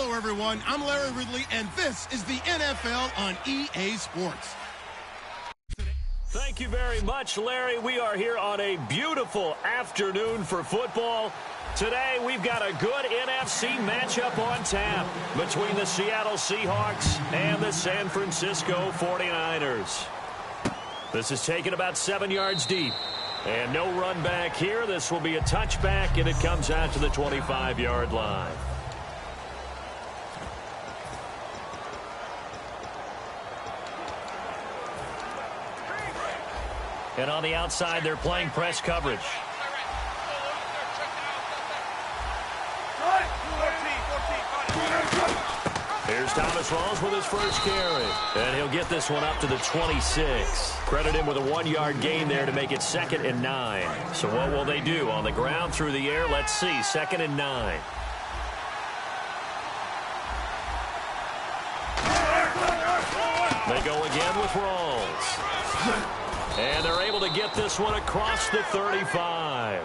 Hello, everyone. I'm Larry Ridley, and this is the NFL on EA Sports. Thank you very much, Larry. We are here on a beautiful afternoon for football. Today, we've got a good NFC matchup on tap between the Seattle Seahawks and the San Francisco 49ers. This is taken about 7 yards deep. And no run back here. This will be a touchback, and it comes out to the 25-yard line. And on the outside, they're playing press coverage. Here's Thomas Rawls with his first carry. And he'll get this one up to the 26. Credit him with a 1-yard gain there to make it 2nd and 9. So what will they do? On the ground, through the air, let's see. 2nd and 9. They go again with Rawls. And they're able to get this one across the 35.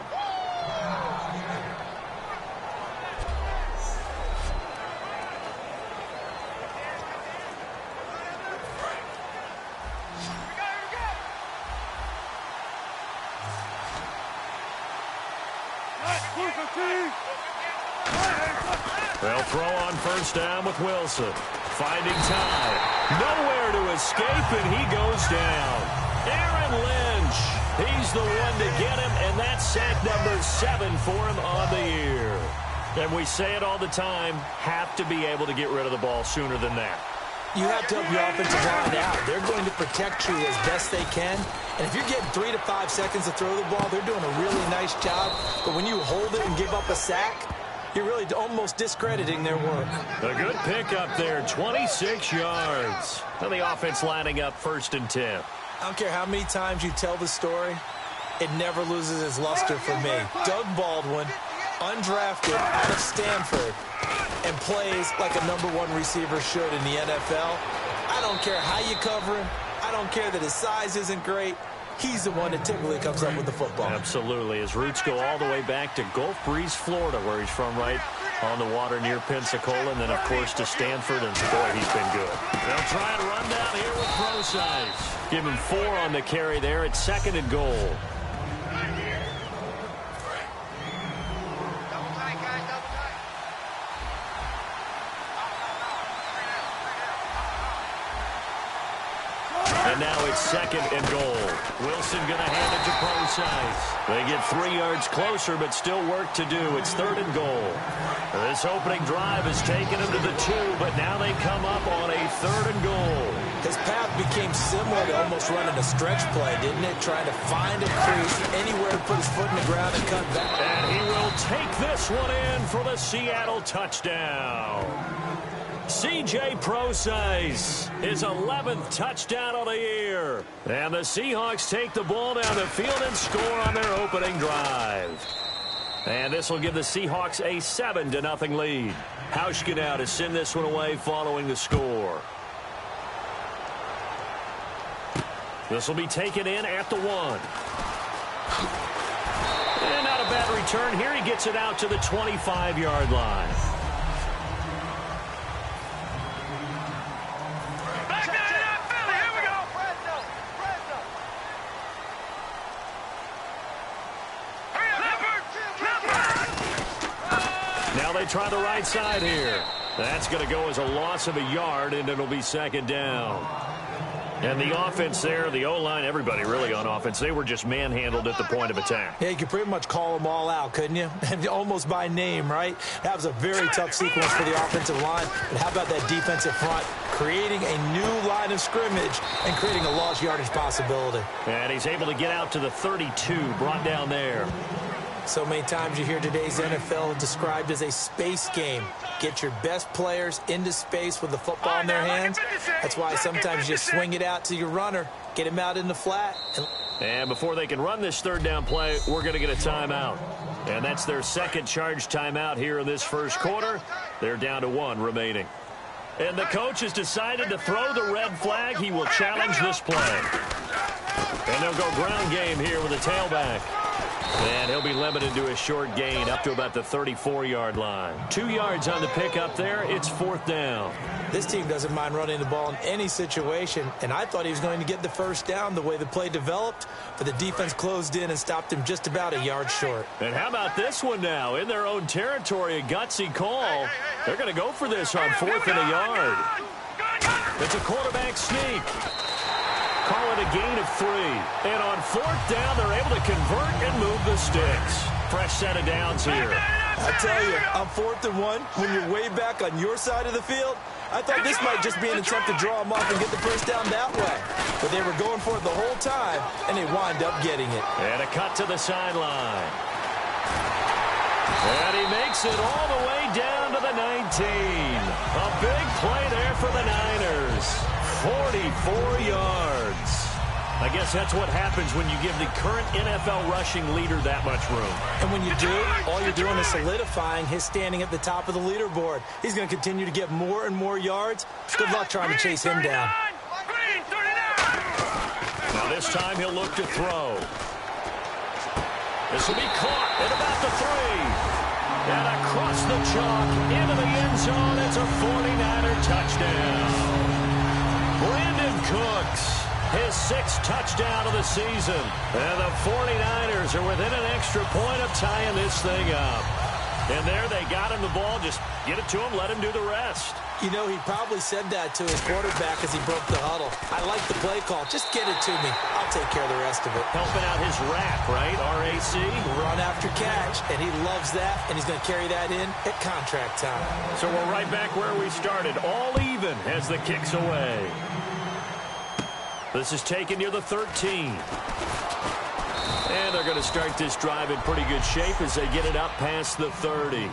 They'll throw on first down with Wilson. Finding time. Nowhere to escape, and he goes down. Aaron Lynch, he's the one to get him, and that's sack number 7 for him on the year. And we say it all the time, have to be able to get rid of the ball sooner than that. You have to help your offensive line out. They're going to protect you as best they can. And if you're getting 3 to 5 seconds to throw the ball, they're doing a really nice job. But when you hold it and give up a sack, you're really almost discrediting their work. A good pickup there, 26 yards. And the offense lining up 1st and 10. I don't care how many times you tell the story, it never loses its luster for me. Doug Baldwin, undrafted out of Stanford, and plays like a #1 receiver should in the NFL. I don't care how you cover him. I don't care that his size isn't great. He's the one that typically comes up with the football. Absolutely. His roots go all the way back to Gulf Breeze, Florida, where he's from, right on the water near Pensacola, and then, of course, to Stanford, and boy, he's been good. They'll try and run down here with Procise. Give him 4 on the carry there at 2nd and goal. And now it's 2nd and goal. Wilson going to hand it to Procise. They get 3 yards closer, but still work to do. It's 3rd and goal. This opening drive has taken them to the 2, but now they come up on a 3rd and goal. His path became similar to almost running a stretch play, didn't it? Trying to find a crease, anywhere to put his foot in the ground and cut back. And he will take this one in for the Seattle touchdown. C.J. Procise, his 11th touchdown of the year. And the Seahawks take the ball down the field and score on their opening drive. And this will give the Seahawks a 7-0 lead. Hauschka now to send this one away following the score. This will be taken in at the 1. And not a bad return here. He gets it out to the 25-yard line. They try the right side here. That's going to go as a loss of a yard, and it'll be 2nd down. And the offense there, the O-line, everybody really on offense, they were just manhandled at the point of attack. Yeah, you could pretty much call them all out, couldn't you? Almost by name, right? That was a very tough sequence for the offensive line. But how about that defensive front? Creating a new line of scrimmage and creating a lost yardage possibility. And he's able to get out to the 32, brought down there. So many times you hear today's NFL described as a space game. Get your best players into space with the football in their hands. That's why sometimes you swing it out to your runner, get him out in the flat. And before they can run this 3rd down play, we're going to get a timeout. And that's their 2nd charge timeout here in this 1st quarter. They're down to 1 remaining. And the coach has decided to throw the red flag. He will challenge this play. And they'll go ground game here with a tailback. And he'll be limited to a short gain up to about the 34-yard line. 2 yards on the pickup there. It's 4th down. This team doesn't mind running the ball in any situation, and I thought he was going to get the first down the way the play developed, but the defense closed in and stopped him just about a yard short. And how about this one now? In their own territory, a gutsy call. They're going to go for this on 4th and a yard. It's a quarterback sneak. Call it a gain of 3. And on 4th down, they're able to convert and move the sticks. Fresh set of downs here. I tell you, on 4th and 1, when you're way back on your side of the field, I thought this might just be an attempt to draw them off and get the first down that way. But they were going for it the whole time, and they wind up getting it. And a cut to the sideline. And he makes it all the way down to the 19. A big play there for the Niners. 44 yards. I guess that's what happens when you give the current NFL rushing leader that much room. And when you do, all you're doing is solidifying his standing at the top of the leaderboard. He's going to continue to get more and more yards. Good luck trying to chase him down. Now this time he'll look to throw. This will be caught at about the 3. And across the chalk into the end zone. It's a 49er touchdown. Brandon Cooks. His 6th touchdown of the season. And the 49ers are within an extra point of tying this thing up. And there they got him the ball. Just get it to him, let him do the rest. You know, he probably said that to his quarterback as he broke the huddle. I like the play call. Just get it to me. I'll take care of the rest of it. Helping out his RAC, right? R-A-C? Run after catch. And he loves that. And he's going to carry that in at contract time. So we're right back where we started. All even as the kick's away. This is taken near the 13. And they're going to start this drive in pretty good shape as they get it up past the 30.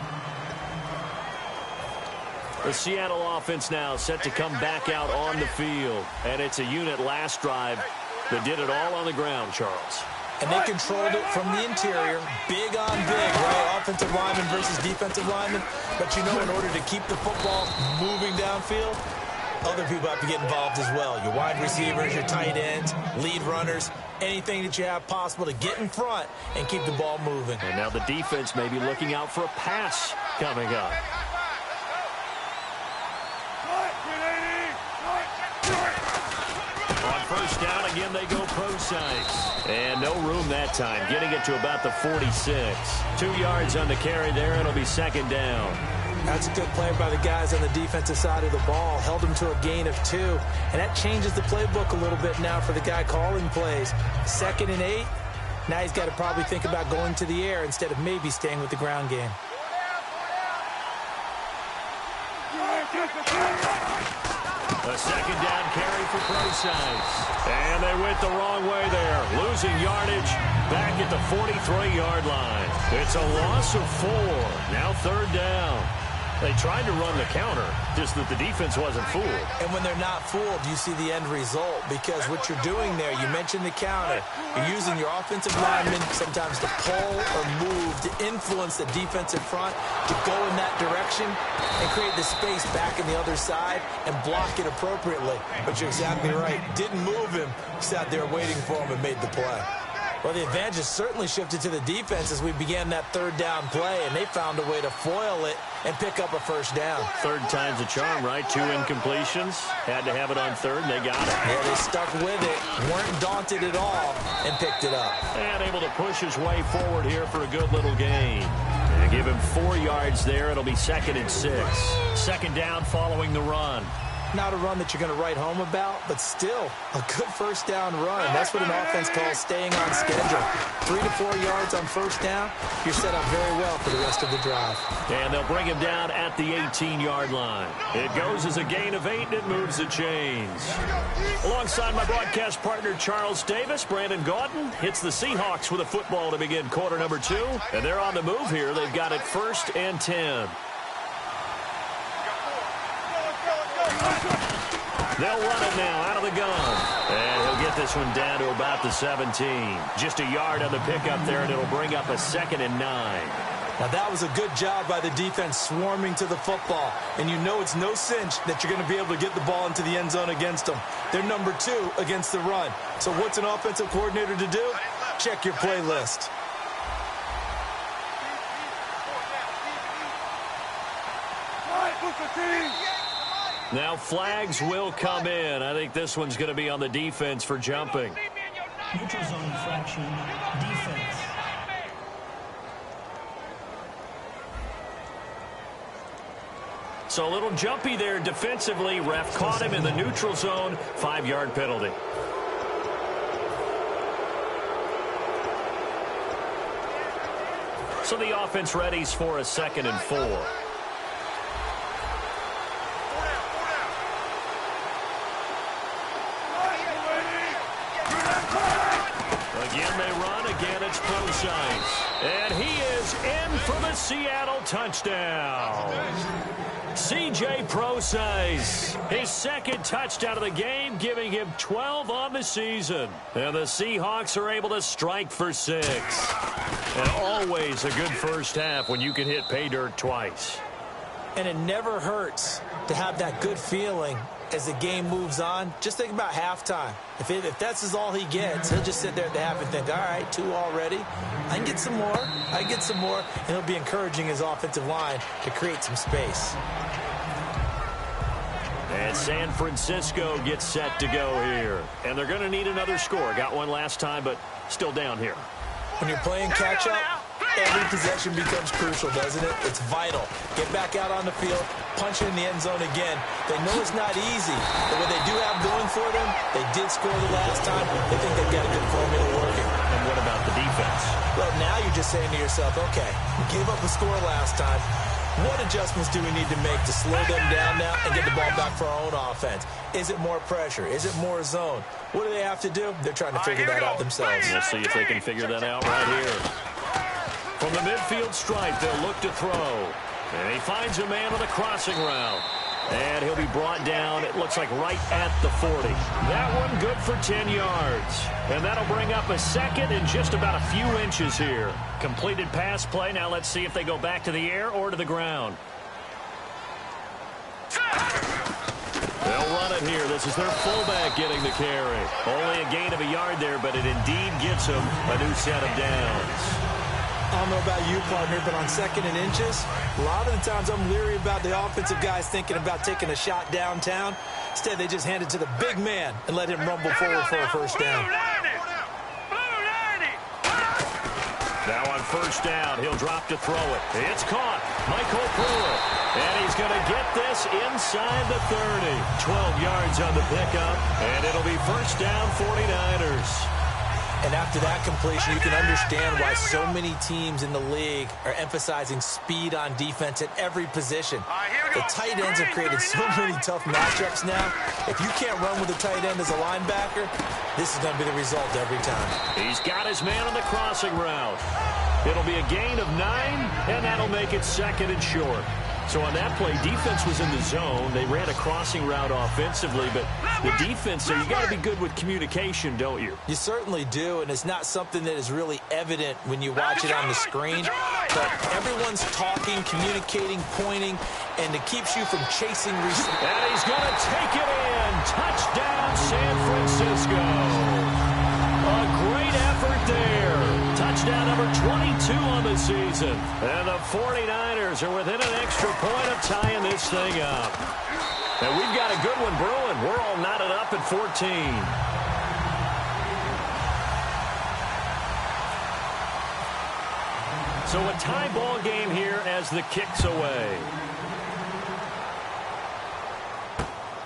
The Seattle offense now set to come back out on the field. And it's a unit last drive that did it all on the ground, Charles. And they controlled it from the interior, big on big, right? Offensive lineman versus defensive lineman. But you know, in order to keep the football moving downfield, other people have to get involved as well. Your wide receivers, your tight ends, lead runners, anything that you have possible to get in front and keep the ball moving. And now the defense may be looking out for a pass coming up. On first down, again, they go pro size. And no room that time, getting it to about the 46. 2 yards on the carry there, it'll be 2nd down. That's a good play by the guys on the defensive side of the ball. Held him to a gain of 2. And that changes the playbook a little bit now for the guy calling plays. 2nd and 8. Now he's got to probably think about going to the air instead of maybe staying with the ground game. A 2nd down carry for Procise. And they went the wrong way there. Losing yardage back at the 43-yard line. It's a loss of 4. Now 3rd down. They tried to run the counter, just that the defense wasn't fooled. And when they're not fooled, you see the end result. Because what you're doing there, you mentioned the counter. You're using your offensive linemen sometimes to pull or move to influence the defensive front to go in that direction and create the space back in the other side and block it appropriately. But you're exactly right. Didn't move him. Sat there waiting for him and made the play. Well, the advantage has certainly shifted to the defense as we began that 3rd down play, and they found a way to foil it and pick up a first down. 3rd time's a charm, right? 2 incompletions. Had to have it on 3rd, and they got it. Yeah, they stuck with it, weren't daunted at all, and picked it up. And able to push his way forward here for a good little gain. And give him 4 yards there. It'll be 2nd and 6. 2nd down following the run. Not a run that you're going to write home about, but still a good first down run. That's what an offense calls staying on schedule. 3 to 4 yards on first down, you're set up very well for the rest of the drive. And they'll bring him down at the 18-yard line. It goes as a gain of 8, and it moves the chains. Alongside my broadcast partner, Charles Davis, Brandon Gaudin hits the Seahawks with a football to begin quarter number 2. And they're on the move here. They've got it 1st and 10. They'll run it now out of the gun. And he'll get this one down to about the 17. Just a yard on the pickup there, and it'll bring up a 2nd and 9. Now, that was a good job by the defense swarming to the football. And you know it's no cinch that you're going to be able to get the ball into the end zone against them. They're number 2 against the run. So what's an offensive coordinator to do? Check your playlist. Now flags will come in. I think this one's going to be on the defense for jumping. Neutral zone infraction, defense. So a little jumpy there defensively. Ref caught him in the neutral zone. 5-yard penalty. So the offense readies for a 2nd and 4. Again they run. Again it's Procise. And he is in for the Seattle touchdown. C.J. Procise, his 2nd touchdown of the game, giving him 12 on the season. And the Seahawks are able to strike for 6. And always a good first half when you can hit pay dirt twice. And it never hurts to have that good feeling as the game moves on. Just think about halftime. If that's all he gets, he'll just sit there at the half and think, all right, 2 already. I can get some more. I can get some more. And he'll be encouraging his offensive line to create some space. And San Francisco gets set to go here. And they're going to need another score. Got one last time, but still down here. When you're playing catch-up, every possession becomes crucial, doesn't it? It's vital. Get back out on the field, punch it in the end zone again. They know it's not easy, but what they do have going for them, they did score the last time. They think they've got a good formula working. And what about the defense? Well, now you're just saying to yourself, okay, we gave up a score last time. What adjustments do we need to make to slow them down now and get the ball back for our own offense? Is it more pressure? Is it more zone? What do they have to do? They're trying to figure that out themselves. We'll see if they can figure that out right here. From the midfield stripe, they'll look to throw. And he finds a man on the crossing route. And he'll be brought down, it looks like right at the 40. That one good for 10 yards. And that'll bring up a 2nd and just about a few inches here. Completed pass play. Now let's see if they go back to the air or to the ground. They'll run it here. This is their fullback getting the carry. Only a gain of a yard there, but it indeed gets them a new set of downs. I don't know about you, partner, but on 2nd and inches, a lot of the times I'm leery about the offensive guys thinking about taking a shot downtown. Instead, they just hand it to the big man and let him rumble forward for a first down. Now on first down, he'll drop to throw it. It's caught. Michael Pruitt. And he's going to get this inside the 30. 12 yards on the pickup. And it'll be first down 49ers. And after that completion, you can understand why so many teams in the league are emphasizing speed on defense at every position. The tight ends have created so many tough matchups now. If you can't run with a tight end as a linebacker, this is going to be the result every time. He's got his man on the crossing route. It'll be a gain of 9, and that'll make it 2nd and short. So on that play, defense was in the zone. They ran a crossing route offensively, but the defense, so you got to be good with communication, don't you? You certainly do, and it's not something that is really evident when you watch it on the screen. But everyone's talking, communicating, pointing, and it keeps you from chasing. And he's going to take it in. Touchdown, San Francisco. A great effort there. Touchdown number 22 on the season. And the 49ers are within an extra point of tying this thing up. And we've got a good one brewing. We're all knotted up at 14. So a tie ball game here as the kick's away.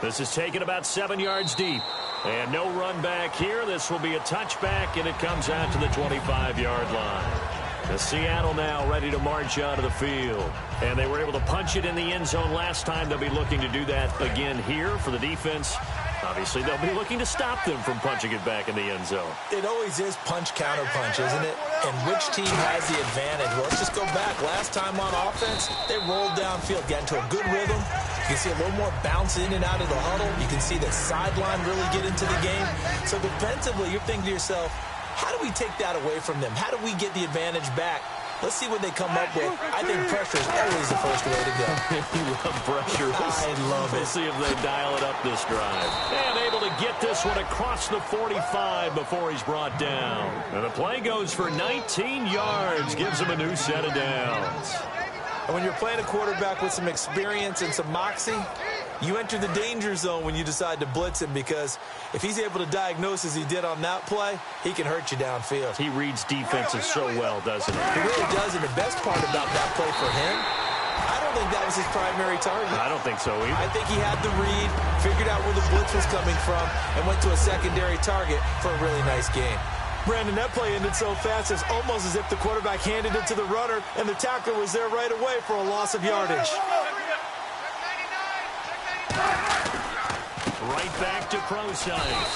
This is taken about 7 yards deep. And no run back here. This will be a touchback, and it comes out to the 25-yard line. The Seattle now ready to march out of the field. And they were able to punch it in the end zone last time. They'll be looking to do that again here for the defense. Obviously, they'll be looking to stop them from punching it back in the end zone. It always is punch-counter-punch, isn't it? And which team has the advantage? Well, let's just go back. Last time on offense, they rolled downfield, got into a good rhythm. You can see a little more bounce in and out of the huddle. You can see the sideline really get into the game. So defensively, you're thinking to yourself, how do we take that away from them? How do we get the advantage back? Let's see what they come up with. I think pressure is always the first way to go. You love pressure. I love it. We'll see if they dial it up this drive. And able to get this one across the 45 before he's brought down. And the play goes for 19 yards. Gives him a new set of downs. And when you're playing a quarterback with some experience and some moxie, you enter the danger zone when you decide to blitz him, because if he's able to diagnose as he did on that play, he can hurt you downfield. He reads defenses so well, doesn't he? He really does, and the best part about that play for him, I don't think that was his primary target. I don't think so either. I think he had the read, figured out where the blitz was coming from, and went to a secondary target for a really nice game. Brandon, that play ended so fast, it's almost as if the quarterback handed it to the runner, and the tackler was there right away for a loss of yardage. Right back to Procise.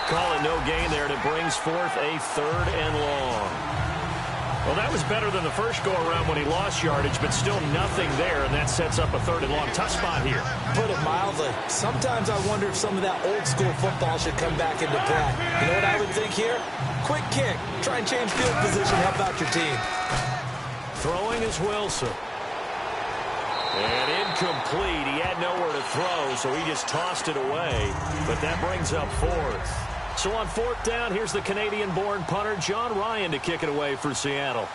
Call it no gain there, and it brings forth a 3rd and long. Well, that was better than the first go-around when he lost yardage, but still nothing there, and that sets up a 3rd and long. Tough spot here. Put it mildly. Sometimes I wonder if some of that old-school football should come back into play. You know what I would think here? Quick kick. Try and change field position. Help out your team. Throwing is Wilson. And incomplete. He had nowhere to throw, so he just tossed it away. But that brings up 4th. So on 4th down, here's the Canadian-born punter, John Ryan, to kick it away for Seattle.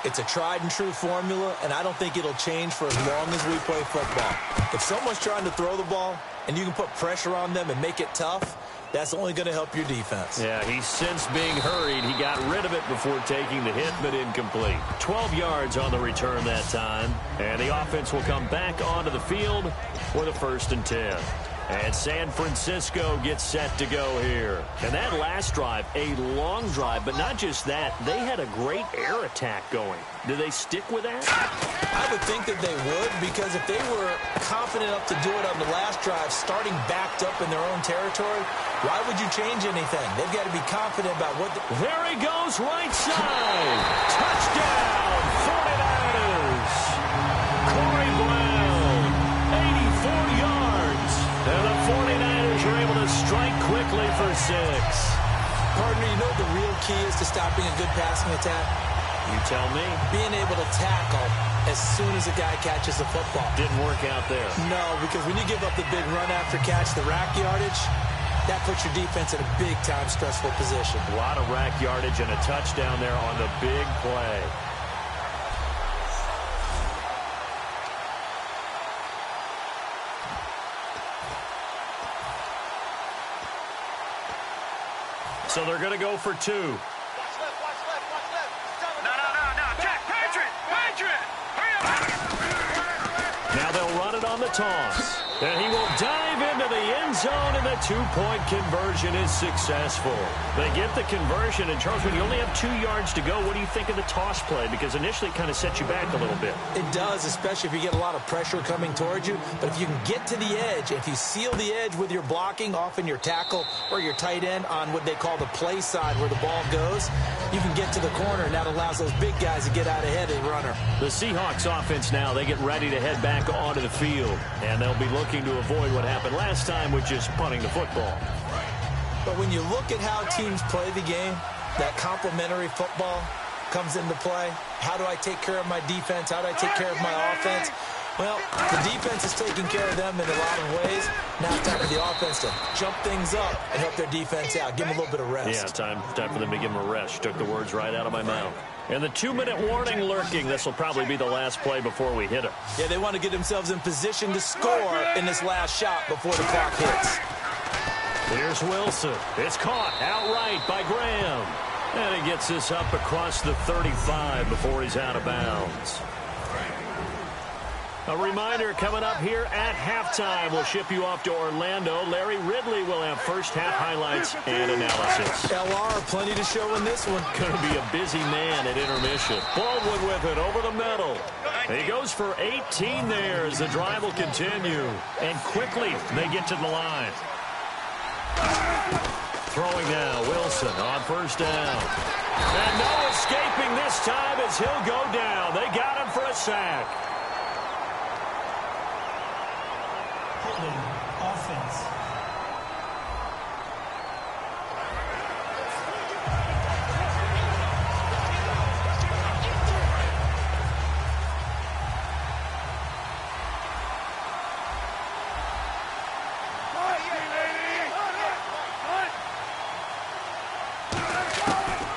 It's a tried-and-true formula, and I don't think it'll change for as long as we play football. If someone's trying to throw the ball, and you can put pressure on them and make it tough, that's only going to help your defense. Yeah, he's since being hurried. He got rid of it before taking the hit, but incomplete. 12 yards on the return that time, and the offense will come back onto the field for the 1st and 10. And San Francisco gets set to go here. And that last drive, a long drive, but not just that. They had a great air attack going. Do they stick with that? I would think that they would, because if they were confident enough to do it on the last drive, starting backed up in their own territory, why would you change anything? They've got to be confident about what... There he goes, right side. Touchdown, 49ers. Corey Brown, 84 yards. And the 49ers are able to strike quickly for 6. Partner, you know what the real key is to stopping a good passing attack? You tell me. Being able to tackle as soon as a guy catches the football. Didn't work out there. No, because when you give up the big run after catch, the rack yardage, that puts your defense in a big-time stressful position. A lot of rack yardage and a touchdown there on the big play. So they're going to go for 2. Watch left. No. Jack, Patrick! Hurry up! Now they'll run it on the toss. And he will dive into the end zone, and the 2-point conversion is successful. They get the conversion, and Charles, when you only have 2 yards to go, what do you think of the toss play? Because initially it kind of sets you back a little bit. It does, especially if you get a lot of pressure coming towards you. But if you can get to the edge, if you seal the edge with your blocking, often your tackle or your tight end on what they call the play side where the ball goes, you can get to the corner, and that allows those big guys to get out ahead of the runner. The Seahawks offense now, they get ready to head back onto the field, and they'll be looking to avoid what happened last time with just punting the football. But when you look at how teams play the game, that complementary football comes into play. How do I take care of my defense? How do I take care of my offense? Well, the defense is taking care of them in a lot of ways. Now it's time for the offense to jump things up and help their defense out. Give them a little bit of rest. Yeah, time for them to give them a rest. Took the words right out of my mouth. And the 2-minute warning lurking. This will probably be the last play before we hit it. Yeah, they want to get themselves in position to score in this last shot before the clock hits. Here's Wilson. It's caught outright by Graham. And he gets this up across the 35 before he's out of bounds. A reminder, coming up here at halftime, we'll ship you off to Orlando. Larry Ridley will have first-half highlights and analysis. LR, plenty to show in this one. Going to be a busy man at intermission. Baldwin with it over the middle. He goes for 18 there as the drive will continue. And quickly, they get to the line. Throwing now, Wilson on first down. And no escaping this time as he'll go down. They got him for a sack. Offense.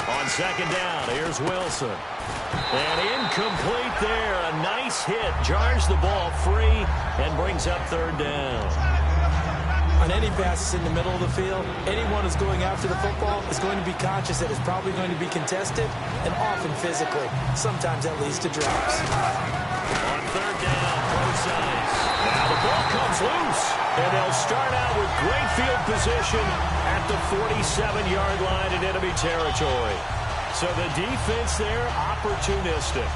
On second down, here's Wilson. And incomplete there. A nice hit. Jars the ball free and brings up third down. On any passes in the middle of the field, anyone who's going after the football is going to be conscious that it's probably going to be contested and often physically. Sometimes that leads to drops. On third down, both sides. Now the ball comes loose, and they'll start out with great field position at the 47-yard line in enemy territory. So the defense there, opportunistic.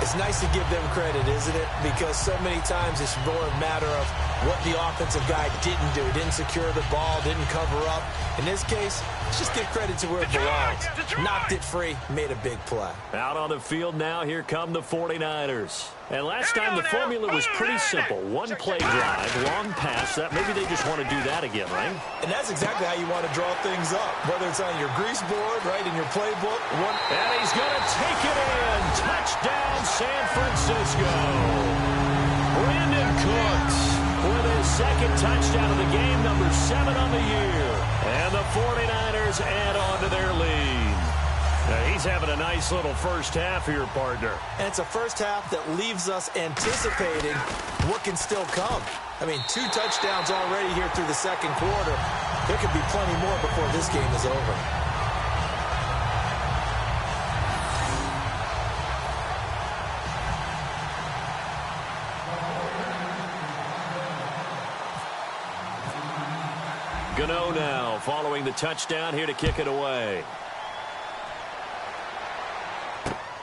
It's nice to give them credit, isn't it? Because so many times it's more a matter of what the offensive guy didn't do. Didn't secure the ball, didn't cover up. In this case, let's just give credit to where it belongs. Knocked it free, made a big play. Out on the field now, here come the 49ers. And last time the formula was pretty simple. One play drive, long pass. That maybe they just want to do that again, right? And that's exactly how you want to draw things up. Whether it's on your grease board, right, in your playbook. And he's going to take it in. Touchdown, San Francisco. Brandon Cooks with his second touchdown of the game, number 7 on the year. And the 49ers add on to their lead. Now he's having a nice little first half here, partner. And it's a first half that leaves us anticipating what can still come. I mean, 2 touchdowns already here through the second quarter. There could be plenty more before this game is over. Gano now following the touchdown here to kick it away.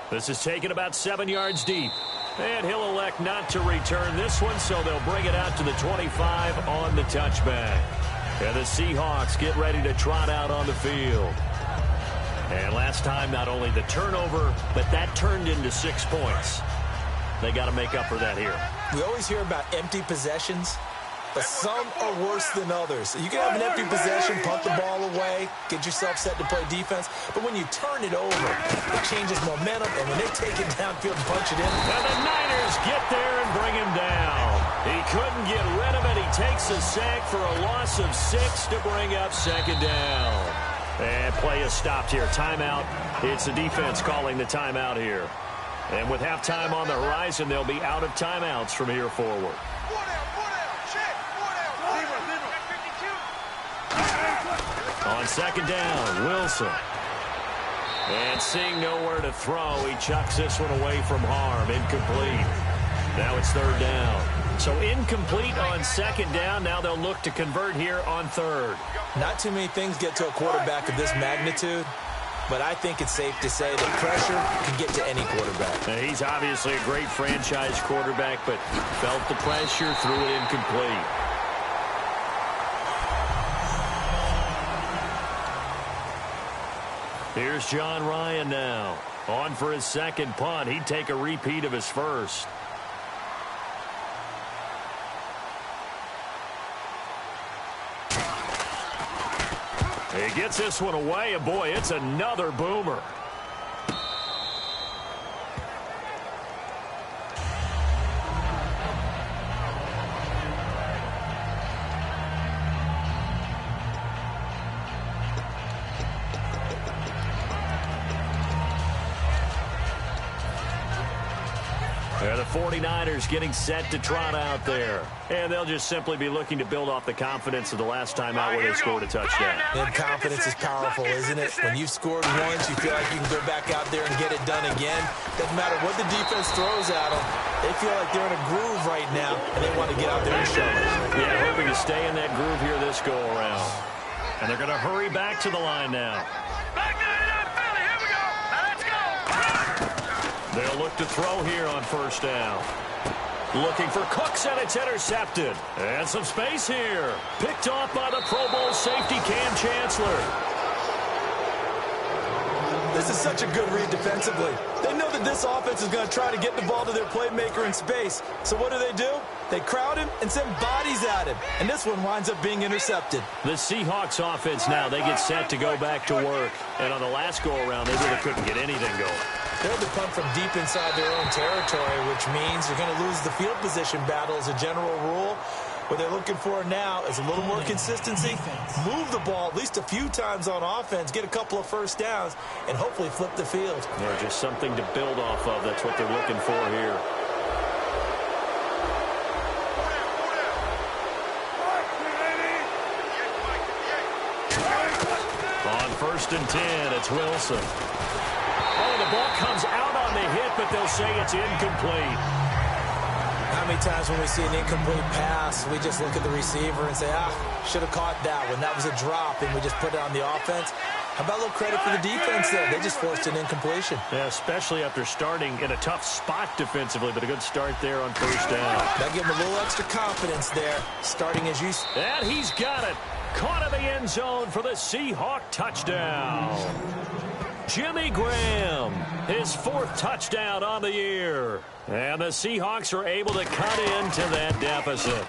This is taken about 7 yards deep. And he'll elect not to return this one, so they'll bring it out to the 25 on the touchback. And the Seahawks get ready to trot out on the field. And last time, not only the turnover, but that turned into 6 points. They got to make up for that here. We always hear about empty possessions, but some are worse than others. You can have an empty possession, punt the ball away, get yourself set to play defense, but when you turn it over, it changes momentum, and when they take it downfield and punch it in. And the Niners get there and bring him down. He couldn't get rid of it. He takes a sack for a loss of 6 to bring up second down. And play is stopped here. Timeout. It's the defense calling the timeout here. And with halftime on the horizon, they'll be out of timeouts from here forward. On second down, Wilson. And seeing nowhere to throw, he chucks this one away from harm. Incomplete. Now it's third down. So incomplete on second down. Now they'll look to convert here on third. Not too many things get to a quarterback of this magnitude, but I think it's safe to say that pressure can get to any quarterback. Now, he's obviously a great franchise quarterback, but felt the pressure, threw it incomplete. Here's John Ryan now. On for his second punt. He'd take a repeat of his first. He gets this one away, and boy, it's another boomer. The 49ers getting set to trot out there. And they'll just simply be looking to build off the confidence of the last time out where they scored a touchdown. And confidence is powerful, isn't it? When you've scored once, you feel like you can go back out there and get it done again. Doesn't matter what the defense throws at them. They feel like they're in a groove right now, and they want to get out there and show it. Yeah, hoping to stay in that groove here this go-around. And they're going to hurry back to the line now. They'll look to throw here on first down. Looking for Cooks, and it's intercepted. And some space here. Picked off by the Pro Bowl safety Cam Chancellor. This is such a good read defensively. They know that this offense is going to try to get the ball to their playmaker in space. So what do? They crowd him and send bodies at him. And this one winds up being intercepted. The Seahawks offense now, they get set to go back to work. And on the last go-around, they really couldn't get anything going. They're to punt from deep inside their own territory, which means you're going to lose the field position battle as a general rule. What they're looking for now is a little more consistency, move the ball at least a few times on offense, get a couple of first downs, and hopefully flip the field. Or just something to build off of. That's what they're looking for here. On 1st and 10, it's Wilson. Oh, the ball comes out on the hit, but they'll say it's incomplete. How many times when we see an incomplete pass, we just look at the receiver and say, should have caught that one. That was a drop, and we just put it on the offense. How about a little credit for the defense there? They just forced an incompletion. Yeah, especially after starting in a tough spot defensively, but a good start there on 1st down. That gave him a little extra confidence there, starting as you... And he's got it. Caught in the end zone for the Seahawk touchdown. Jimmy Graham, his 4th touchdown on the year. And the Seahawks are able to cut into that deficit.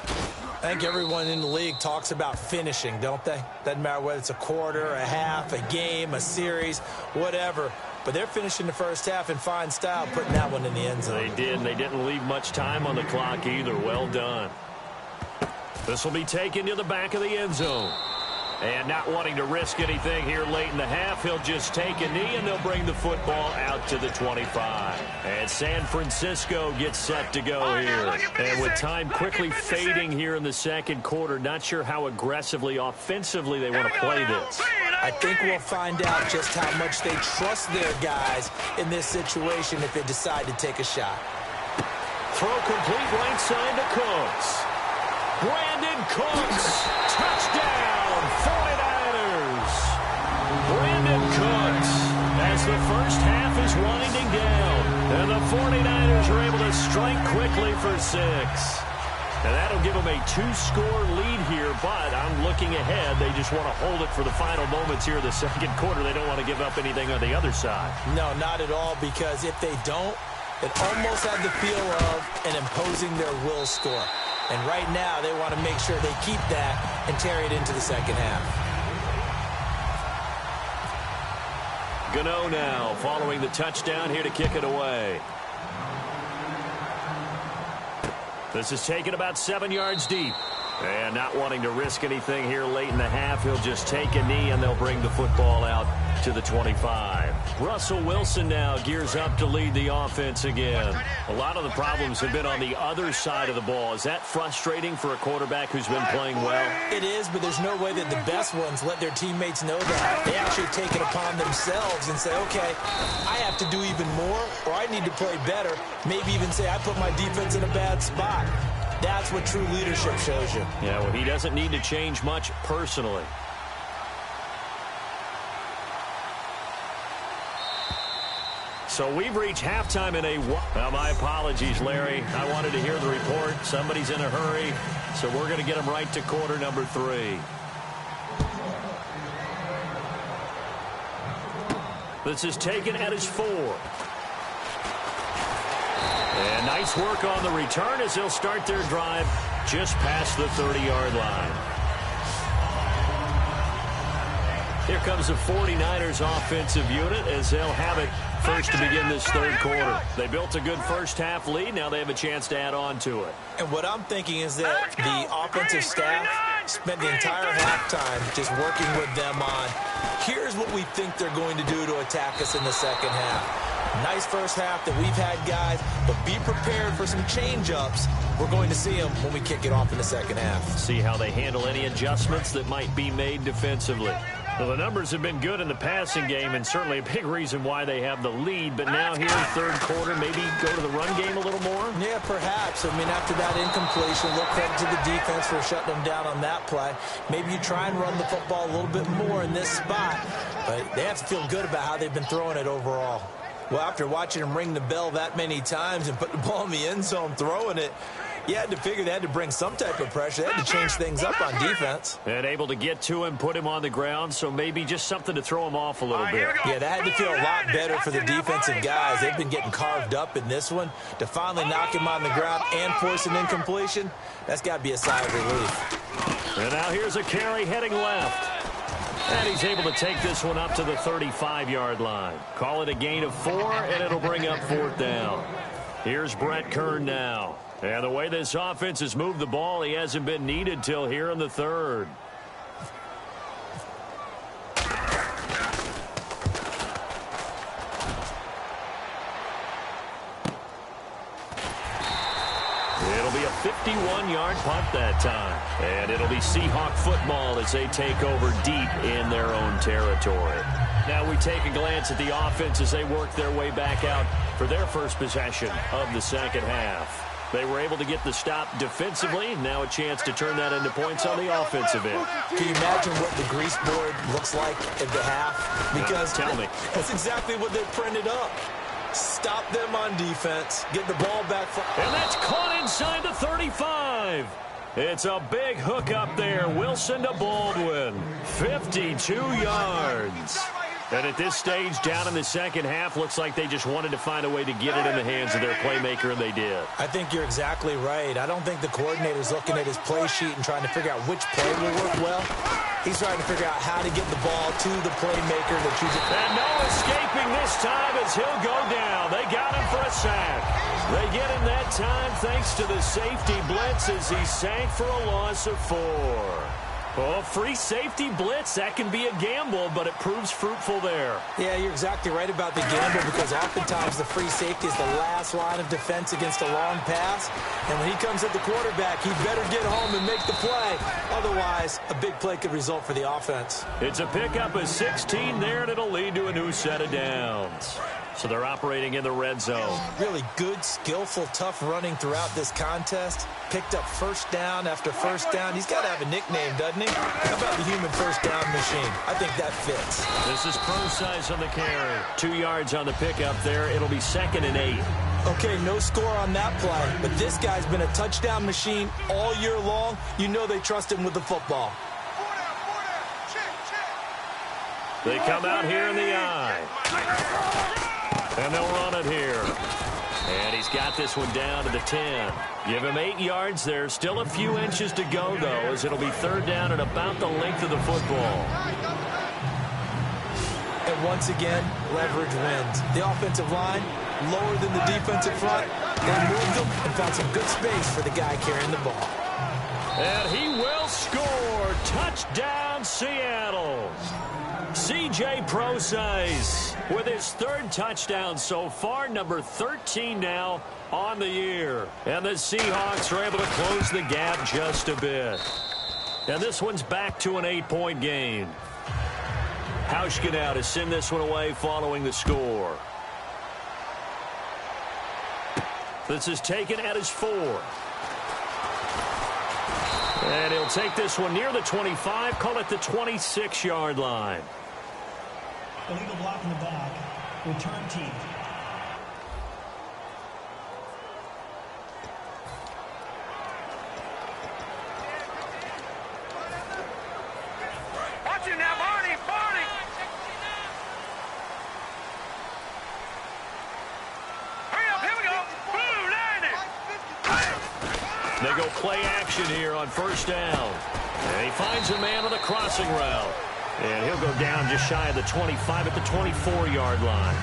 I think everyone in the league talks about finishing, don't they? Doesn't matter whether it's a quarter, a half, a game, a series, whatever. But they're finishing the first half in fine style, putting that one in the end zone. They did, and they didn't leave much time on the clock either. Well done. This will be taken to the back of the end zone. And not wanting to risk anything here late in the half, he'll just take a knee, and they'll bring the football out to the 25. And San Francisco gets set to go here. And with time quickly fading here in the second quarter, not sure how aggressively, offensively they want to play this. I think we'll find out just how much they trust their guys in this situation if they decide to take a shot. Throw complete right side to Cooks. Brandon Cooks, touchdown, 49ers. Brandon Cooks, as the first half is winding down, and the 49ers are able to strike quickly for 6. And that'll give them a 2-score lead here, but I'm looking ahead. They just want to hold it for the final moments here in the second quarter. They don't want to give up anything on the other side. No, not at all, because if they don't, it almost had the feel of an imposing their will score. And right now, they want to make sure they keep that and carry it into the second half. Gano now following the touchdown here to kick it away. This is taken about 7 yards deep. And not wanting to risk anything here late in the half, he'll just take a knee, and they'll bring the football out to the 25. Russell Wilson now gears up to lead the offense again. A lot of the problems have been on the other side of the ball. Is that frustrating for a quarterback who's been playing well? It is, but there's no way that the best ones let their teammates know that. They actually take it upon themselves and say, okay, I have to do even more, or I need to play better. Maybe even say, I put my defense in a bad spot. That's what true leadership shows you. Yeah, well, he doesn't need to change much personally. So we've reached halftime in a... Well, my apologies, Larry. I wanted to hear the report. Somebody's in a hurry, so we're going to get him right to quarter number 3. This is taken at his 4. And nice work on the return as they'll start their drive just past the 30-yard line. Here comes the 49ers offensive unit as they'll have it first to begin this third quarter. They built a good first half lead. Now they have a chance to add on to it. And what I'm thinking is that the offensive staff spent the entire halftime just working with them on, here's what we think they're going to do to attack us in the second half. Nice first half that we've had, guys, but be prepared for some change-ups. We're going to see them when we kick it off in the second half. See how they handle any adjustments that might be made defensively. Well, the numbers have been good in the passing game, and certainly a big reason why they have the lead. But now here in third quarter, maybe go to the run game a little more? Yeah, perhaps. I mean, after that incompletion, a little credit to the defense for shutting them down on that play. Maybe you try and run the football a little bit more in this spot. But they have to feel good about how they've been throwing it overall. Well, after watching them ring the bell that many times and put the ball in the end zone throwing it, you had to figure they had to bring some type of pressure. They had to change things up on defense. And able to get to him, put him on the ground, so maybe just something to throw him off a little bit. Yeah, that had to feel a lot better for the defensive guys. They've been getting carved up in this one. To finally knock him on the ground and force an incompletion, that's got to be a sigh of relief. And now here's a carry heading left. And he's able to take this one up to the 35-yard line. Call it a gain of 4, and it'll bring up 4th down. Here's Brett Kern now. And the way this offense has moved the ball, he hasn't been needed till here in the third. It'll be a 51-yard punt that time. And it'll be Seahawk football as they take over deep in their own territory. Now we take a glance at the offense as they work their way back out for their first possession of the second half. They were able to get the stop defensively. Now a chance to turn that into points on the offensive end. Can you imagine what the grease board looks like at the half? Because tell me. That's exactly what they printed up. Stop them on defense. Get the ball back. And that's caught inside the 35. It's a big hook up there. Wilson to Baldwin. 52 yards. And at this stage, down in the second half, looks like they just wanted to find a way to get it in the hands of their playmaker, and they did. I think you're exactly right. I don't think the coordinator's looking at his play sheet and trying to figure out which play will work well. He's trying to figure out how to get the ball to the playmaker that you just... And no escaping this time as he'll go down. They got him for a sack. They get him that time thanks to the safety blitz as he sank for a loss of 4. Oh, free safety blitz, that can be a gamble, but it proves fruitful there. Yeah, you're exactly right about the gamble because oftentimes the free safety is the last line of defense against a long pass. And when he comes at the quarterback, he better get home and make the play. Otherwise, a big play could result for the offense. It's a pickup of 16 there, and it'll lead to a new set of downs. So they're operating in the red zone. Really good, skillful, tough running throughout this contest. Picked up first down after first down. He's got to have a nickname, doesn't he? How about the human first down machine? I think that fits. This is Procise on the carry. 2 yards on the pickup there. It'll be 2nd and 8. Okay, no score on that play, but this guy's been a touchdown machine all year long. You know they trust him with the football. They come out here in the eye. And they'll run it here. And he's got this one down to the 10. Give him 8 yards there. Still a few inches to go, though, as it'll be 3rd down and about the length of the football. And once again, leverage wins. The offensive line, lower than the defensive front. They moved them and found some good space for the guy carrying the ball. And he will score. Touchdown, Seattle. C.J. Procise with his 3rd touchdown so far, number 13 now on the year. And the Seahawks are able to close the gap just a bit. And this one's back to an 8-point game. Hauschka now to send this one away following the score. This is taken at his 4. And he'll take this one near the 25, call it the 26-yard line. Illegal block in the back. Return team. Watch it now, Barney! Barney! Hurry up, here we go! Blue, 90! They go play action here on 1st down. And he finds a man on the crossing route. And he'll go down just shy of the 25 at the 24-yard line.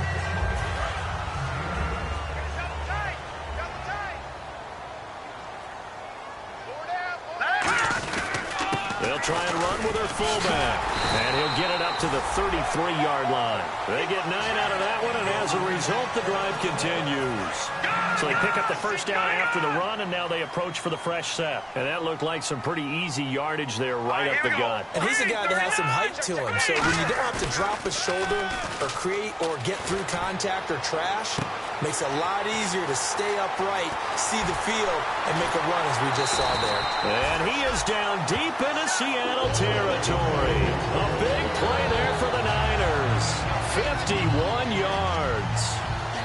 They'll try and run with their fullback. And he'll get it up to the 33-yard line. They get 9 out of that one, and as a result, the drive continues. So they pick up the 1st down after the run, and now they approach for the fresh set. And that looked like some pretty easy yardage there right up the gut. And he's a guy that has some height to him. So when you don't have to drop a shoulder or create or get through contact or trash, makes it a lot easier to stay upright, see the field, and make a run as we just saw there. And he is down deep into Seattle territory. A big play there for the Niners. 51 yards.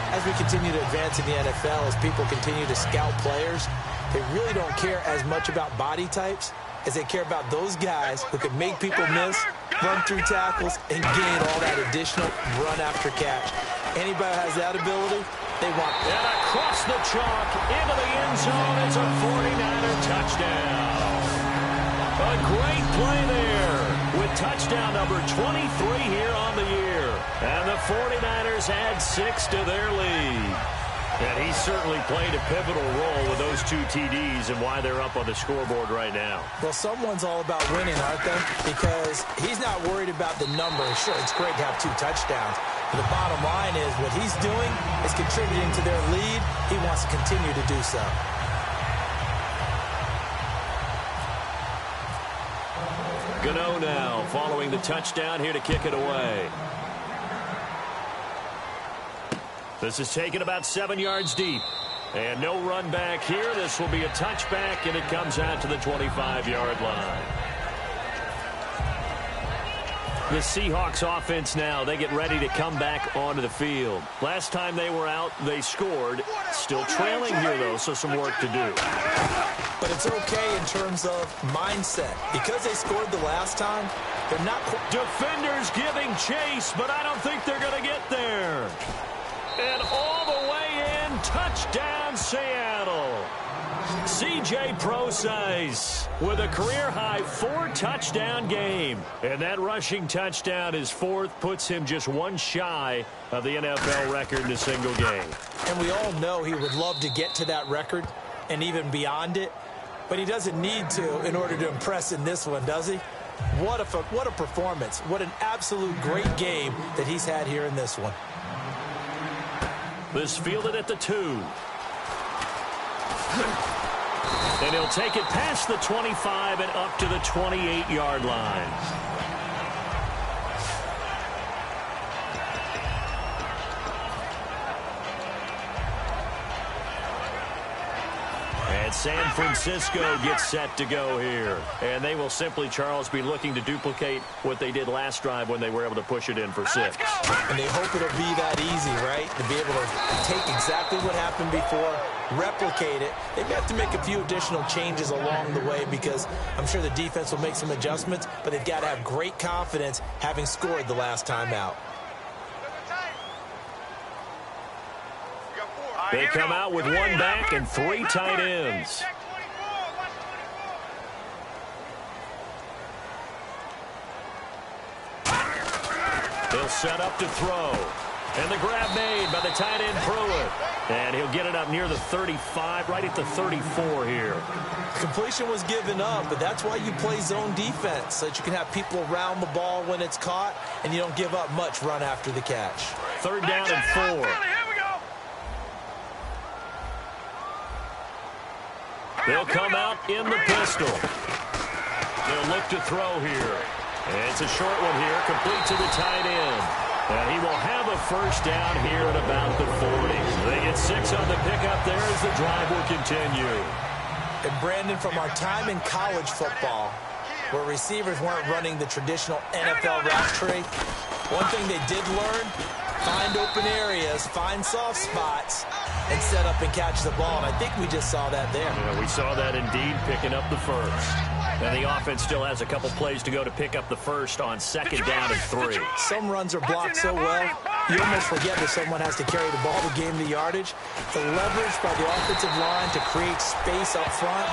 As we continue to advance in the NFL, as people continue to scout players, they really don't care as much about body types as they care about those guys who can make people miss, run through tackles, and gain all that additional run after catch. Anybody who has that ability, they want it. And across the chalk into the end zone is a 49er touchdown. A great play there with touchdown number 23 here on the year. And the 49ers add 6 to their lead. And he certainly played a pivotal role with those 2 TDs and why they're up on the scoreboard right now. Well, someone's all about winning, aren't they? Because he's not worried about the numbers. Sure, it's great to have 2 touchdowns. But the bottom line is what he's doing is contributing to their lead. He wants to continue to do so. Gano now following the touchdown here to kick it away. This is taken about 7 yards deep. And no run back here. This will be a touchback, and it comes out to the 25-yard line. The Seahawks offense now, they get ready to come back onto the field. Last time they were out, they scored. Still trailing here, though, so some work to do. But it's okay in terms of mindset. Because they scored the last time, they're not... Defenders giving chase, but I don't think they're going to get there. And all the way in, touchdown Seattle. C.J. Procise with a career-high 4-touchdown game. And that rushing touchdown, his 4th, puts him just 1 shy of the NFL record in a single game. And we all know he would love to get to that record and even beyond it. But he doesn't need to in order to impress in this one, does he? What a performance. What an absolute great game that he's had here in this one. This fielded at the 2. And he'll take it past the 25 and up to the 28-yard line. And San Francisco gets set to go here. And they will simply, Charles, be looking to duplicate what they did last drive when they were able to push it in for 6. And they hope it'll be that easy, right? To be able to take exactly what happened before, replicate it. They may have to make a few additional changes along the way because I'm sure the defense will make some adjustments, but they've got to have great confidence having scored the last time out. They come out with 1 back and 3 tight ends. They'll set up to throw. And the grab made by the tight end Pruitt. And he'll get it up near the 35, right at the 34 here. Completion was given up, but that's why you play zone defense, so that you can have people around the ball when it's caught, and you don't give up much run after the catch. 3rd down and 4. They'll come out in the pistol. They'll look to throw here. And it's a short one here, complete to the tight end. And he will have a 1st down here at about the 40. They get 6 on the pickup there as the drive will continue. And Brandon, from our time in college football, where receivers weren't running the traditional NFL route tree, one thing they did learn, find open areas, find soft spots, and set up and catch the ball. And I think we just saw that there. Yeah, we saw that indeed, picking up the 1st. And the offense still has a couple plays to go to pick up the 1st on 2nd down and 3. Some runs are blocked so well, you almost forget that someone has to carry the ball to gain the yardage. The leverage by the offensive line to create space up front,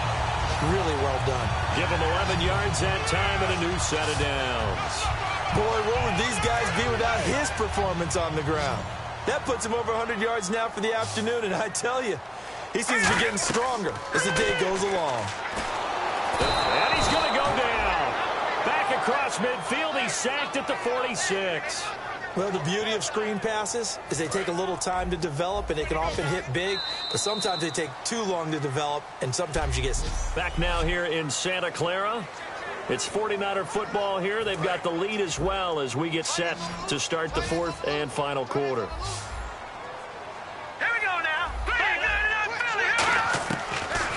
really well done. Give him 11 yards that time and a new set of downs. Boy, what would these guys be without his performance on the ground? That puts him over 100 yards now for the afternoon, and I tell you, he seems to be getting stronger as the day goes along. And he's going to go down. Back across midfield, he's sacked at the 46. Well, the beauty of screen passes is they take a little time to develop, and they can often hit big, but sometimes they take too long to develop, and sometimes you get... Back now here in Santa Clara. It's 49er football here. They've got the lead as well as we get set to start the 4th and final quarter. Here we go now.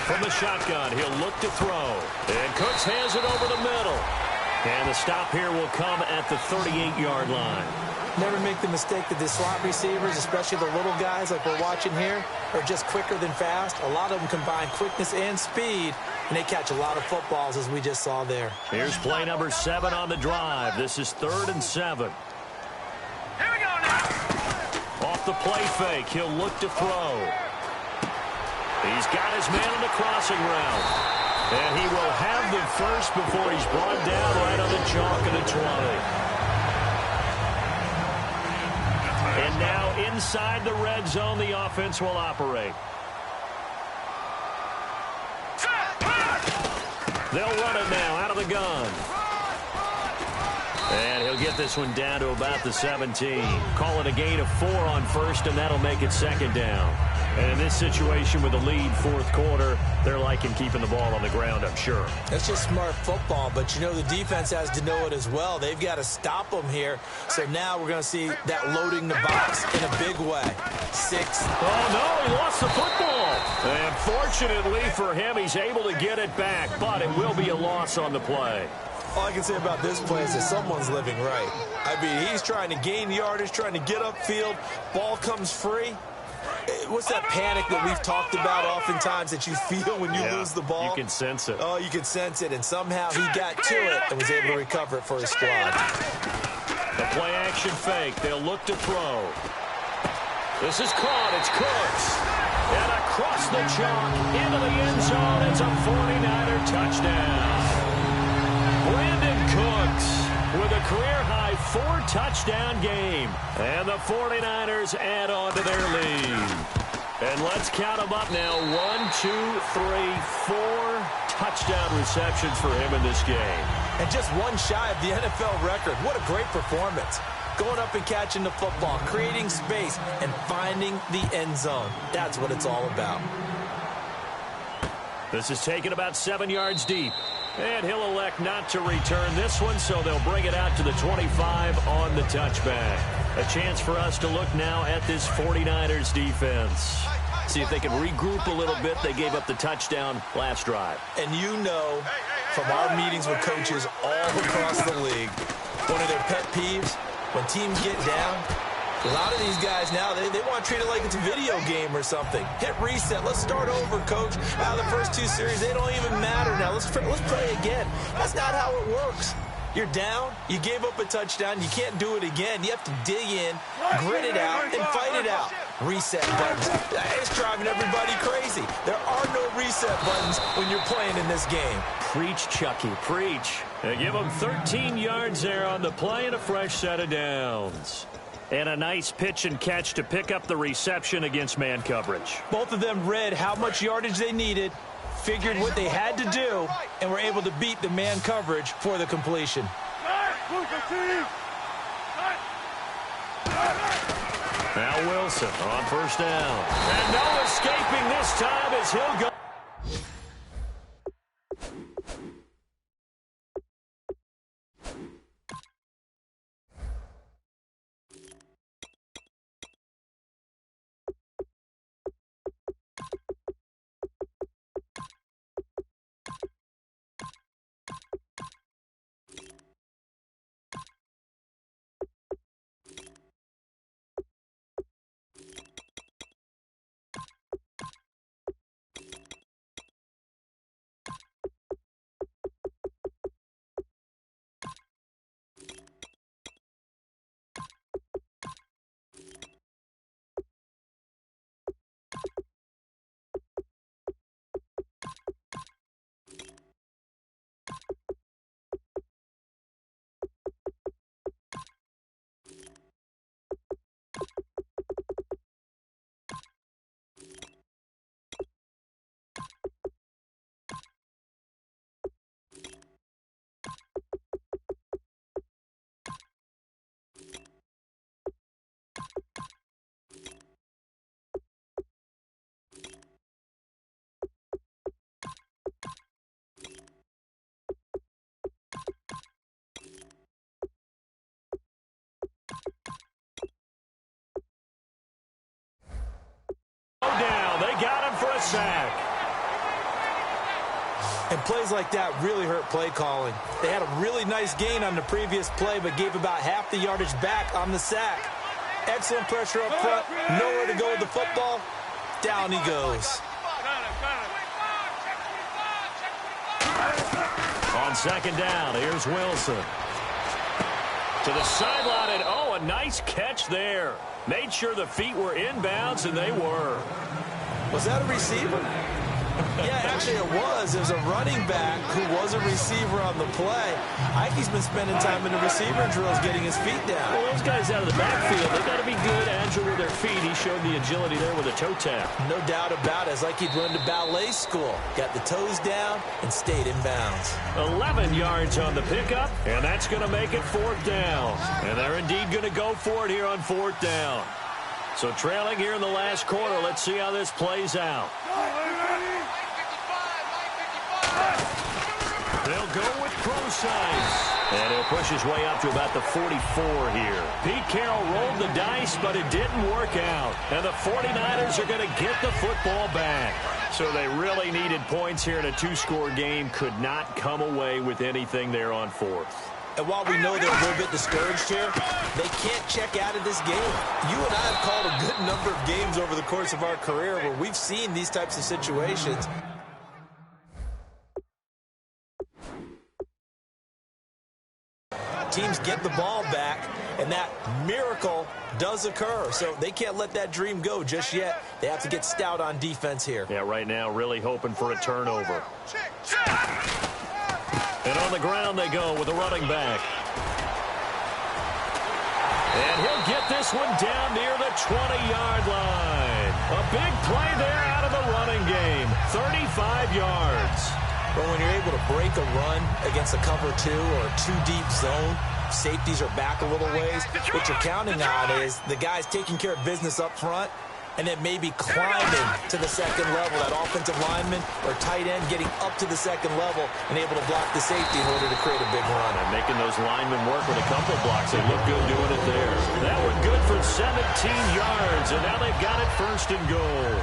From the shotgun, he'll look to throw. And Cooks has it over the middle. And the stop here will come at the 38-yard line. Never make the mistake that the slot receivers, especially the little guys like we're watching here, are just quicker than fast. A lot of them combine quickness and speed, and they catch a lot of footballs, as we just saw there. Here's play number 7 on the drive. This is 3rd and 7. Here we go now. Off the play fake, he'll look to throw. He's got his man on the crossing route. And he will have the 1st before he's brought down right on the chalk of the 20. And now inside the red zone, the offense will operate. They'll run it now out of the gun. And he'll get this one down to about the 17. Call it a gain of 4 on first, and that'll make it second down. And in this situation with the lead fourth quarter, they're liking keeping the ball on the ground, I'm sure. That's just smart football, but you know the defense has to know it as well. They've got to stop them here. So now we're going to see that loading the box in a big way. 6. Oh, no, he lost the football. And fortunately for him, he's able to get it back, but it will be a loss on the play. All I can say about this play is that someone's living right. I mean, he's trying to gain yardage, trying to get upfield. Ball comes free. What's that panic that we've talked about oftentimes that you feel when you lose the ball? You can sense it. Oh, you can sense it, and somehow he got to it and was able to recover it for his squad. The play-action fake. They'll look to throw. This is caught. It's Cooks. And across the chalk into the end zone. It's a 49er touchdown. Brandon Cooks with a career-high 4-touchdown game. And the 49ers add on to their lead. And let's count them up now. 1, 2, 3, 4 touchdown receptions for him in this game. And just one shy of the NFL record. What a great performance. Going up and catching the football, creating space, and finding the end zone. That's what it's all about. This is taken about 7 yards deep. And he'll elect not to return this one, so they'll bring it out to the 25 on the touchback. A chance for us to look now at this 49ers defense. See if they can regroup a little bit. They gave up the touchdown last drive. And you know from our meetings with coaches all across the league, one of their pet peeves, when teams get down, a lot of these guys now, they want to treat it like it's a video game or something. Hit reset. Let's start over, coach. The first 2 series, they don't even matter now. Let's play again. That's not how it works. You're down. You gave up a touchdown. You can't do it again. You have to dig in, grit it out, and fight it out. Reset buttons. It's driving everybody crazy. There are no reset buttons when you're playing in this game. Preach, Chucky, preach. They give them 13 yards there on the play and a fresh set of downs. And a nice pitch and catch to pick up the reception against man coverage. Both of them read how much yardage they needed, figured what they had to do, and were able to beat the man coverage for the completion. Now Wilson on first down. And no escaping this time as he'll go. Down. They got him for a sack. And plays like that really hurt play calling. They had a really nice gain on the previous play, but gave about half the yardage back on the sack. Excellent pressure up front. Nowhere to go with the football. Down he goes. On second down, here's Wilson. To the sideline, and oh, a nice catch there. Made sure the feet were inbounds, and they were. Was that a receiver? Yeah, actually it was. There's a running back who was a receiver on the play. Ike's been spending time in the receiver drills getting his feet down. Well, those guys out of the backfield, they've got to be good, agile with their feet. He showed the agility there with a toe tap. No doubt about it. It's like he'd run to ballet school. Got the toes down and stayed in bounds. 11 yards on the pickup, and that's going to make it 4th down. And they're indeed going to go for it here on 4th down. So trailing here in the last quarter, let's see how this plays out. They'll go with Procise. And he'll push his way up to about the 44 here. Pete Carroll rolled the dice, but it didn't work out. And the 49ers are going to get the football back. So they really needed points here in a 2-score game. Could not come away with anything there on 4th. And while we know they're a little bit discouraged here, they can't check out of this game. You and I have called a good number of games over the course of our career where we've seen these types of situations. Teams get the ball back, and that miracle does occur. So they can't let that dream go just yet. They have to get stout on defense here. Yeah, right now really hoping for a turnover. And on the ground they go with the running back. And he'll get this one down near the 20-yard line. A big play there out of the running game. 35 yards. But when you're able to break a run against a cover 2 or a 2-deep zone, safeties are back a little ways. What you're counting on is the guys taking care of business up front and then maybe climbing to the second level. That offensive lineman or tight end getting up to the second level and able to block the safety in order to create a big run. And making those linemen work with a couple blocks. They look good doing it there. That one good for 17 yards, and now they've got it 1st and goal.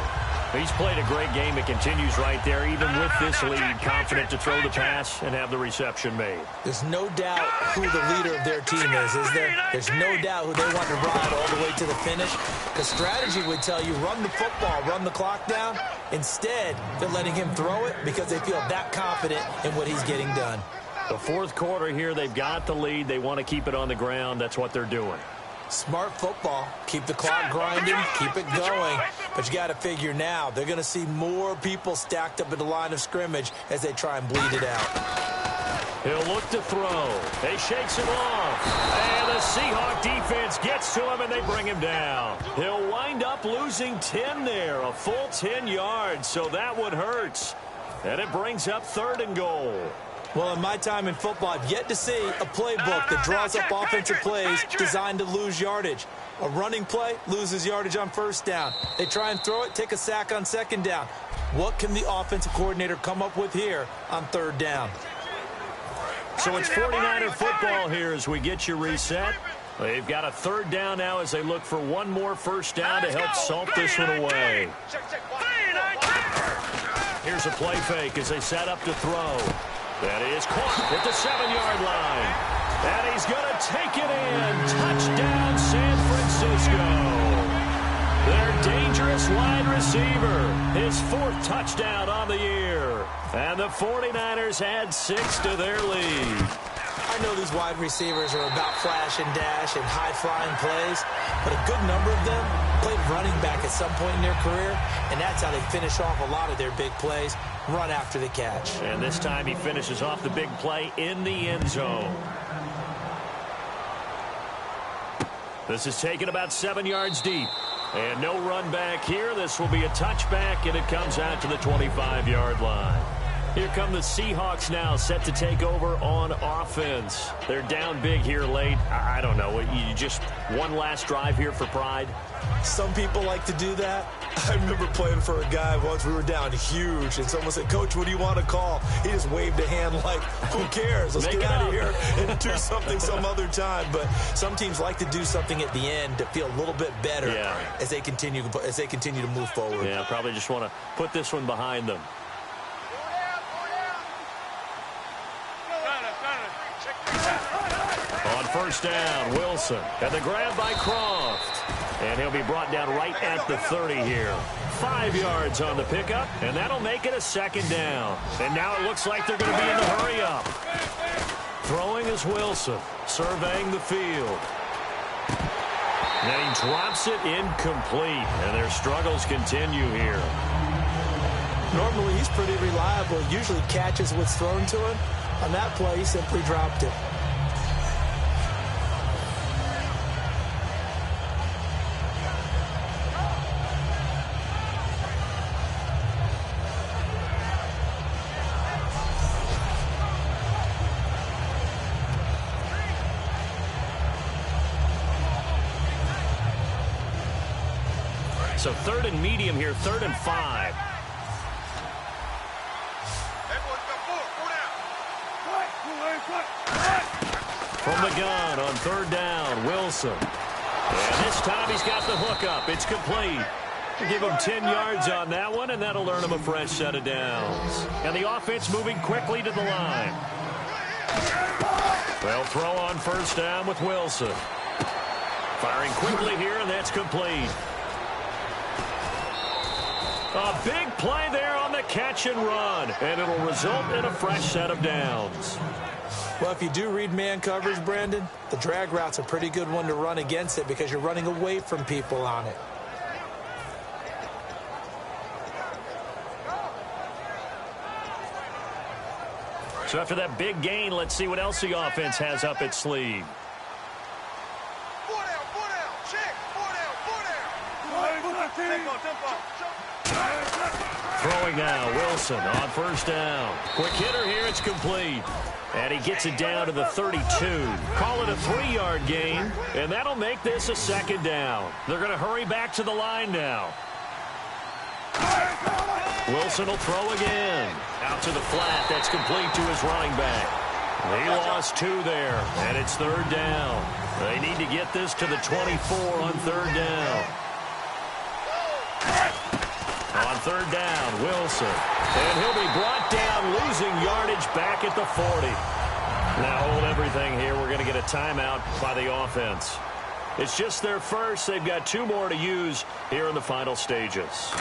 He's played a great game. It continues right there, even with this lead. Confident to throw the pass and have the reception made. There's no doubt who the leader of their team is there? There's no doubt who they want to ride all the way to the finish. Because strategy would tell you, run the football, run the clock down. Instead, they're letting him throw it because they feel that confident in what he's getting done. The 4th quarter here, they've got the lead. They want to keep it on the ground. That's what they're doing. Smart football. Keep the clock grinding, keep it going. But you got to figure now, they're going to see more people stacked up at the line of scrimmage as they try and bleed it out. He'll look to throw. He shakes it off. And the Seahawk defense gets to him, and they bring him down. He'll wind up losing 10 there, a full 10 yards, so that one hurts. And it brings up 3rd and goal. Well, in my time in football, I've yet to see a playbook that draws up offensive plays designed to lose yardage. A running play loses yardage on 1st down. They try and throw it, take a sack on 2nd down. What can the offensive coordinator come up with here on 3rd down? So it's 49er football here as we get you reset. They've got a 3rd down now as they look for one more 1st down to help salt this one away. Here's a play fake as they set up to throw. That is caught at the 7-yard line. And he's going to take it in. Touchdown, San Francisco. Their dangerous wide receiver. His 4th touchdown on the year. And the 49ers add 6 to their lead. I know these wide receivers are about flash and dash and high-flying plays, but a good number of them played running back at some point in their career, and that's how they finish off a lot of their big plays, run after the catch. And this time he finishes off the big play in the end zone. This is taken about 7 yards deep. And no run back here. This will be a touchback, and it comes out to the 25-yard line. Here come the Seahawks now, set to take over on offense. They're down big here late. I don't know. You just one last drive here for pride? Some people like to do that. I remember playing for a guy once. We were down huge, and someone said, "Coach, what do you want to call?" He just waved a hand like, who cares? Let's get out of here and do something some other time. But some teams like to do something at the end to feel a little bit better as they continue to move forward. Yeah, probably just want to put this one behind them. On 1st down, Wilson. And the grab by Croft. And he'll be brought down right at the 30 here. 5 yards on the pickup, and that'll make it a 2nd down. And now it looks like they're going to be in the hurry-up. Throwing is Wilson, surveying the field. And he drops it incomplete, and their struggles continue here. Normally, he's pretty reliable. Usually catches what's thrown to him. On that play, he simply dropped it. So 3rd and medium here, 3rd and 5. From the gun on 3rd down, Wilson. And this time he's got the hook up. It's complete. We'll give him 10 yards on that one, and that'll earn him a fresh set of downs. And the offense moving quickly to the line. They'll throw on 1st down with Wilson. Firing quickly here, and that's complete. A big play there on the catch and run, and it'll result in a fresh set of downs. Well, if you do read man coverage, Brandon, the drag route's a pretty good one to run against it because you're running away from people on it. So after that big gain, let's see what else the offense has up its sleeve. Throwing now, Wilson on 1st down. Quick hitter here, it's complete. And he gets it down to the 32. Call it a 3-yard gain, and that'll make this a 2nd down. They're going to hurry back to the line now. Wilson will throw again. Out to the flat, that's complete to his running back. He lost 2 there, and it's 3rd down. They need to get this to the 24 on 3rd down. On 3rd down, Wilson. And he'll be brought down, losing yardage back at the 40. Now hold everything here. We're going to get a timeout by the offense. It's just their first. They've got 2 more to use here in the final stages.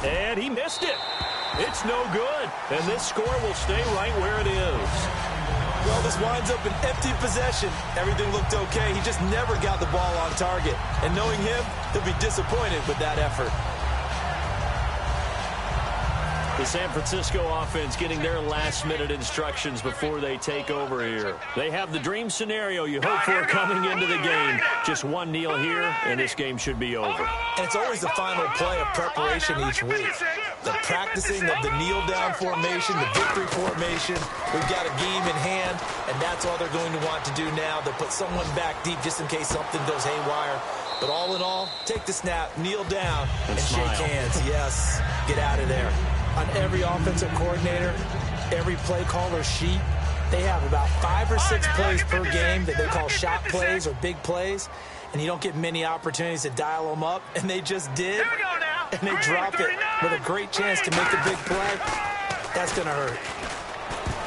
And he missed it. It's no good. And this score will stay right where it is. Well, this winds up an empty possession. Everything looked okay. He just never got the ball on target. And knowing him, he'll be disappointed with that effort. The San Francisco offense getting their last-minute instructions before they take over here. They have the dream scenario you hope for coming into the game. Just one kneel here, and this game should be over. And it's always the final play of preparation each week. The practicing of the kneel-down formation, the victory formation. We've got a game in hand, and that's all they're going to want to do now. They'll put someone back deep just in case something goes haywire. But all in all, take the snap, kneel down, and shake hands. Yes, get out of there. On every offensive coordinator, every play caller sheet, they have about 5 or 6 plays per game that they call shot plays or big plays, and you don't get many opportunities to dial them up, and they just did, and they drop it with a great chance to make a big play. That's going to hurt.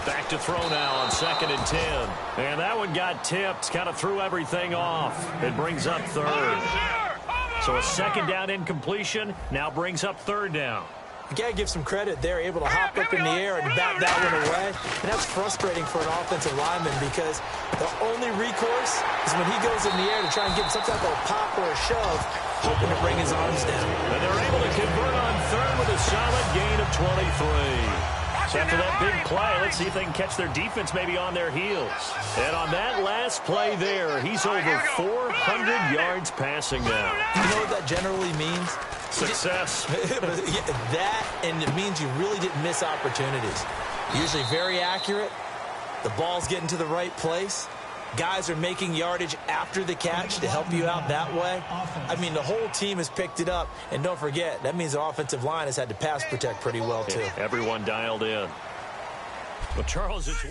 Back to throw now on 2nd and 10. And that one got tipped, kind of threw everything off. It brings up 3rd. So a 2nd down incompletion now brings up 3rd down. You got to give some credit. They're able to hop up in the air and bat that one away. And that's frustrating for an offensive lineman because the only recourse is when he goes in the air to try and get some type of pop or a shove, hoping to bring his arms down. And they're able to convert on 3rd with a solid gain of 23. So after that big play, let's see if they can catch their defense maybe on their heels. And on that last play there, he's over 400 yards passing now. You know what that generally means? Success. That, and it means you really didn't miss opportunities. Usually very accurate. The ball's getting to the right place. Guys are making yardage after the catch to help you out that way. I mean, the whole team has picked it up. And don't forget, that means the offensive line has had to pass protect pretty well, too. Everyone dialed in. Well, Charles, it's...